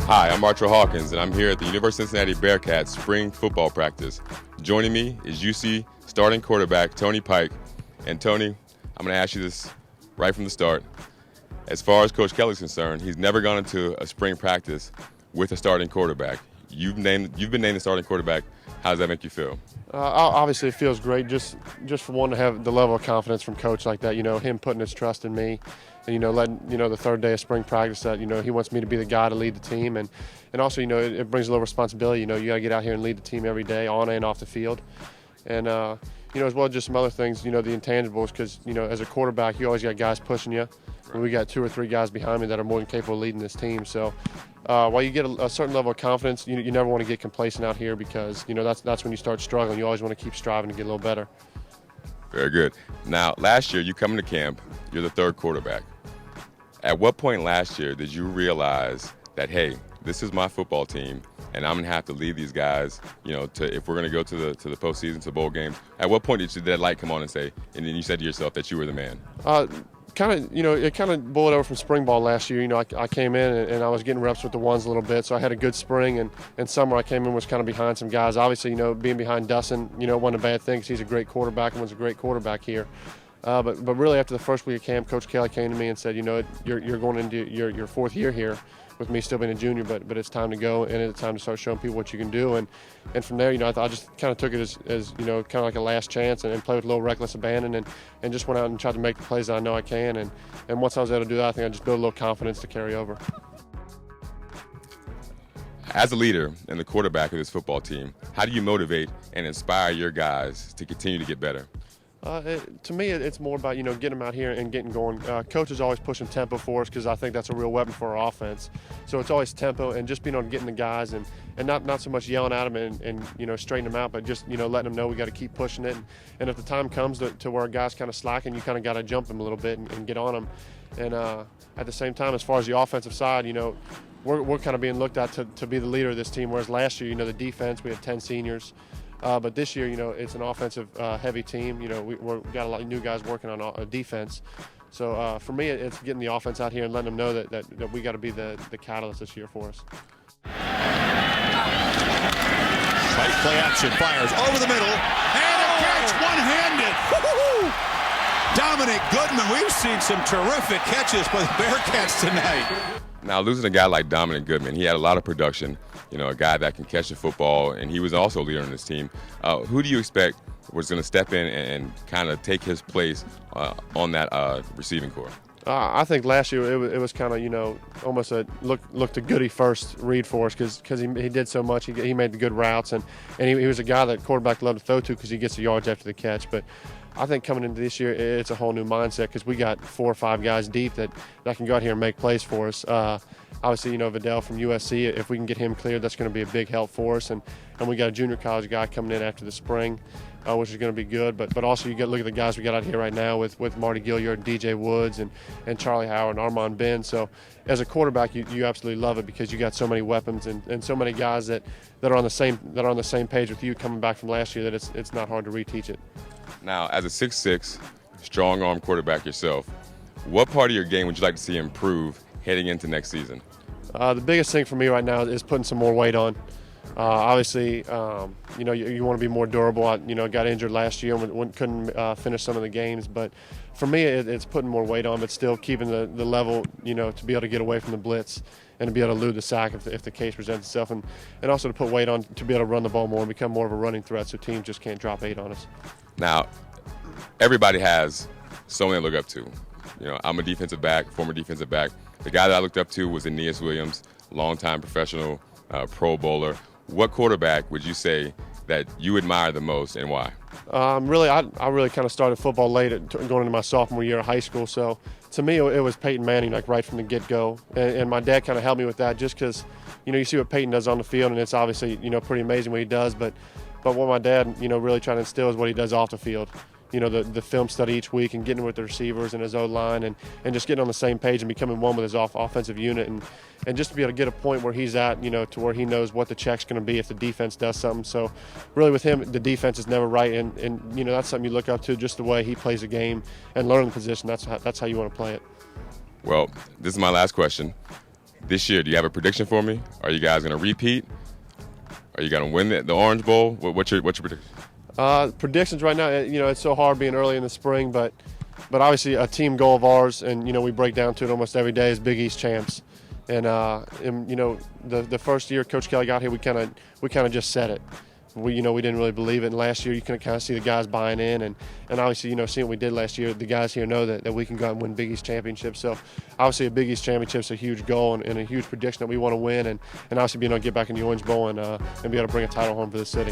Hi, I'm Artrell Hawkins, and I'm here at the University of Cincinnati Bearcat spring football practice. Joining me is UC starting quarterback Tony Pike. And Tony, I'm going to ask you this right from the start. As far as Coach Kelly's concerned, he's never gone into a spring practice with a starting quarterback. You've been named the starting quarterback. How does that make you feel? Obviously, it feels great just for one to have the level of confidence from Coach like that. You know, him putting his trust in me, and letting the third day of spring practice that he wants me to be the guy to lead the team, and also it brings a little responsibility. You got to get out here and lead the team every day, on and off the field, and as well as just some other things. The intangibles, because as a quarterback, you always got guys pushing you. And we got 2 or 3 guys behind me that are more than capable of leading this team. So while you get a certain level of confidence, you never want to get complacent out here, because that's when you start struggling. You always want to keep striving to get a little better. Very good. Now, last year you come into camp, you're the third quarterback. At what point last year did you realize that, hey, this is my football team, and I'm gonna have to lead these guys, if we're gonna go to the postseason, to bowl games? At what point did that light come on and then you said to yourself that you were the man? It kind of boiled over from spring ball last year. I came in and I was getting reps with the ones a little bit, so I had a good spring. And summer I came in was kind of behind some guys. Obviously, being behind Dustin, wasn't a bad thing, because he's a great quarterback and was a great quarterback here. But really, after the first week of camp, Coach Kelly came to me and said, you're going into your 4th year here, with me still being a junior, but it's time to go, and it's time to start showing people what you can do. And from there, I just kind of took it as kind of like a last chance, and played with a little reckless abandon, and just went out and tried to make the plays that I know I can. And once I was able to do that, I think I just built a little confidence to carry over. As a leader and the quarterback of this football team, how do you motivate and inspire your guys to continue to get better? To me, it's more about getting them out here and getting going. Coach is always pushing tempo for us, because I think that's a real weapon for our offense. So it's always tempo, and just being on getting the guys, and not so much yelling at them and straightening them out, but just letting them know we got to keep pushing it. And if the time comes to where a guy's kind of slacking, you kind of got to jump them a little bit and get on them. And at the same time, as far as the offensive side, we're kind of being looked at to be the leader of this team. Whereas last year, the defense, we had 10 seniors. But this year, it's an offensive heavy team. We've got a lot of new guys working on defense. So for me, it's getting the offense out here and letting them know that we got to be the catalyst this year for us. Right play action, fires over the middle, and a catch one-handed. Woo-hoo-hoo! Dominic Goodman. We've seen some terrific catches by the Bearcats tonight. Now, losing a guy like Dominic Goodman, he had a lot of production, a guy that can catch the football, and he was also a leader on this team. Who do you expect was going to step in and kind of take his place on that receiving corps? I think last year it was kind of, almost a look to Goody first read for us, because he did so much. He made the good routes, and he was a guy that quarterback loved to throw to, because he gets the yards after the catch. But I think coming into this year, it's a whole new mindset, because we got 4 or 5 guys deep that can go out here and make plays for us. Obviously, Vidal from USC, if we can get him cleared, that's going to be a big help for us. And we got a junior college guy coming in after the spring, which is going to be good. But also, look at the guys we got out here right now with Marty Gilliard, DJ Woods, and Charlie Howard, and Armand Ben. So as a quarterback, you absolutely love it, because you got so many weapons and so many guys that are on the same page with you coming back from last year, that it's not hard to reteach it. Now, as a 6'6", strong-arm quarterback yourself, what part of your game would you like to see improve heading into next season? The biggest thing for me right now is putting some more weight on. Obviously, you want to be more durable. I got injured last year and couldn't finish some of the games. But for me, it's putting more weight on, but still keeping the level, to be able to get away from the blitz and to be able to elude the sack if the case presents itself. And also to put weight on to be able to run the ball more and become more of a running threat, so teams just can't drop 8 on us. Now, everybody has someone they look up to. I'm a defensive back, former defensive back. The guy that I looked up to was Aeneas Williams, longtime professional Pro Bowler. What quarterback would you say that you admire the most, and why? I really kind of started football late, going into my sophomore year of high school. So to me, it was Peyton Manning, right from the get-go. And my dad kind of helped me with that, just because, you see what Peyton does on the field, and it's obviously, pretty amazing what he does. But what my dad, really trying to instill is what he does off the field. the film study each week and getting with the receivers and his O-line and just getting on the same page and becoming one with his offensive unit and just to be able to get a point where he's at, to where he knows what the check's going to be if the defense does something. So really with him, the defense is never right, and that's something you look up to, just the way he plays the game and learning the position. That's how you want to play it. Well, this is my last question. This year, do you have a prediction for me? Are you guys going to repeat? Are you going to win the Orange Bowl? What's your prediction? Predictions right now, it's so hard being early in the spring, but obviously a team goal of ours, and we break down to it almost every day, is Big East champs. And the first year Coach Kelly got here, we kind of just said it. We didn't really believe it. And last year you can kind of see the guys buying in, and obviously seeing what we did last year, the guys here know that we can go out and win Big East championships. So obviously a Big East championship is a huge goal and a huge prediction that we want to win, and obviously being able to get back in the Orange Bowl and be able to bring a title home for the city.